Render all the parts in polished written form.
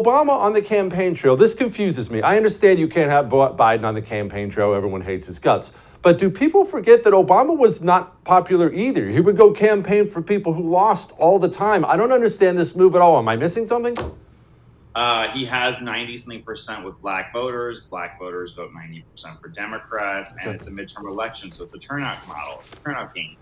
Obama on the campaign trail, this confuses me. I understand you can't have Biden on the campaign trail. Everyone hates his guts. But do people forget that Obama was not popular either? He would go campaign for people who lost all the time. I don't understand this move at all. Am I missing something? He has 90-something% with black voters. Black voters vote 90% for Democrats, and it's a midterm election, so it's a turnout model, turnout game.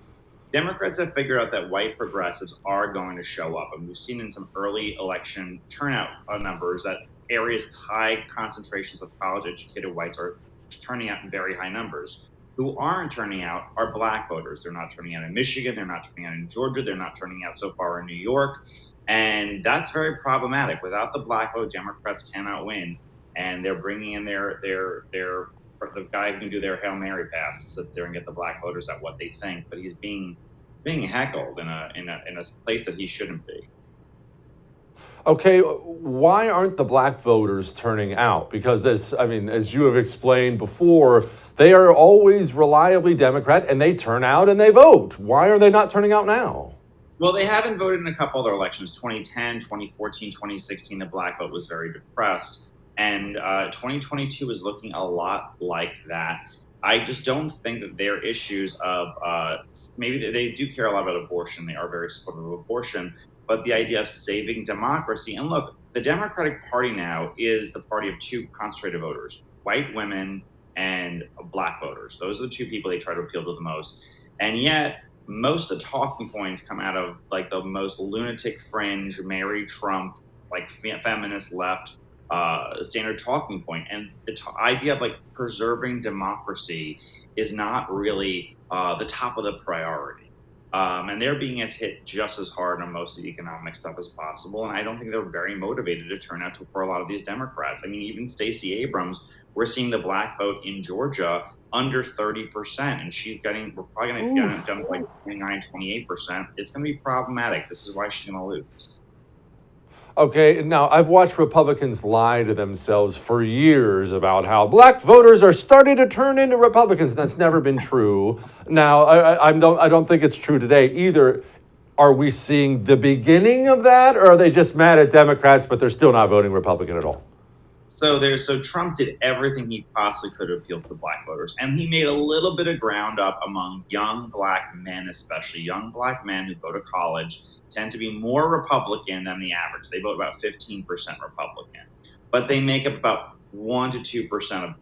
Democrats have figured out that white progressives are going to show up, and we've seen in some early election turnout numbers that areas with high concentrations of college-educated whites are turning out in very high numbers. Who aren't turning out are black voters. They're not turning out in Michigan. They're not turning out in Georgia. They're not turning out so far in New York. And that's very problematic. Without the black vote, Democrats cannot win. And they're bringing in the guy who can do their Hail Mary pass to sit there and get the black voters at what they think. But he's being heckled in a place that he shouldn't be. Okay, why aren't the black voters turning out? Because as you have explained before, they are always reliably Democrat, and they turn out and they vote. Why are they not turning out now? Well, they haven't voted in a couple other elections. 2010, 2014, 2016, the black vote was very depressed. And 2022 is looking a lot like that. I just don't think that their issues of maybe they do care a lot about abortion. They are very supportive of abortion. But the idea of saving democracy, and look, the Democratic Party now is the party of two concentrated voters, white women and black voters. Those are the two people they try to appeal to the most. And yet, most of the talking points come out of like the most lunatic fringe, Mary Trump, like feminist left standard talking point. And the idea of like preserving democracy is not really the top of the priority. And they're being hit just as hard on most of the economic stuff as possible. And I don't think they're very motivated to turn out for a lot of these Democrats. I mean, even Stacey Abrams, we're seeing the black vote in Georgia under 30%. And we're probably going to get it done to like 29, 28%. It's going to be problematic. This is why she's going to lose. Okay, now I've watched Republicans lie to themselves for years about how black voters are starting to turn into Republicans. That's never been true. Now, I don't think it's true today either. Are we seeing the beginning of that, or are they just mad at Democrats, but they're still not voting Republican at all? So Trump did everything he possibly could to appeal to black voters, and he made a little bit of ground up among young black men, especially young black men who go to college tend to be more Republican than the average. They vote about 15% Republican, but they make up about 1% to 2% of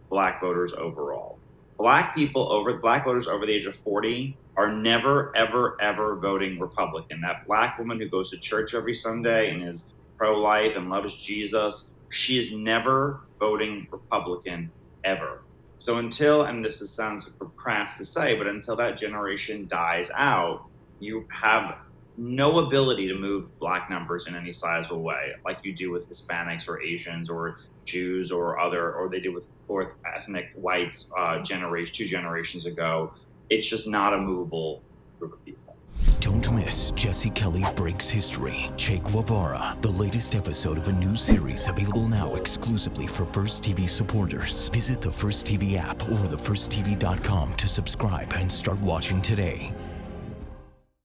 black voters overall. Black voters over the age of 40 are never, ever, ever voting Republican. That black woman who goes to church every Sunday and is pro-life and loves Jesus, she is never voting Republican ever. So and this sounds crass to say, but until that generation dies out, you have no ability to move black numbers in any sizable way, like you do with Hispanics or Asians or Jews or they do with fourth ethnic whites 2 generations ago. It's just not a movable group of people. Don't miss Jesse Kelly Breaks History, Che Guevara, the latest episode of a new series available now exclusively for First TV supporters. Visit the First TV app or thefirsttv.com to subscribe and start watching today.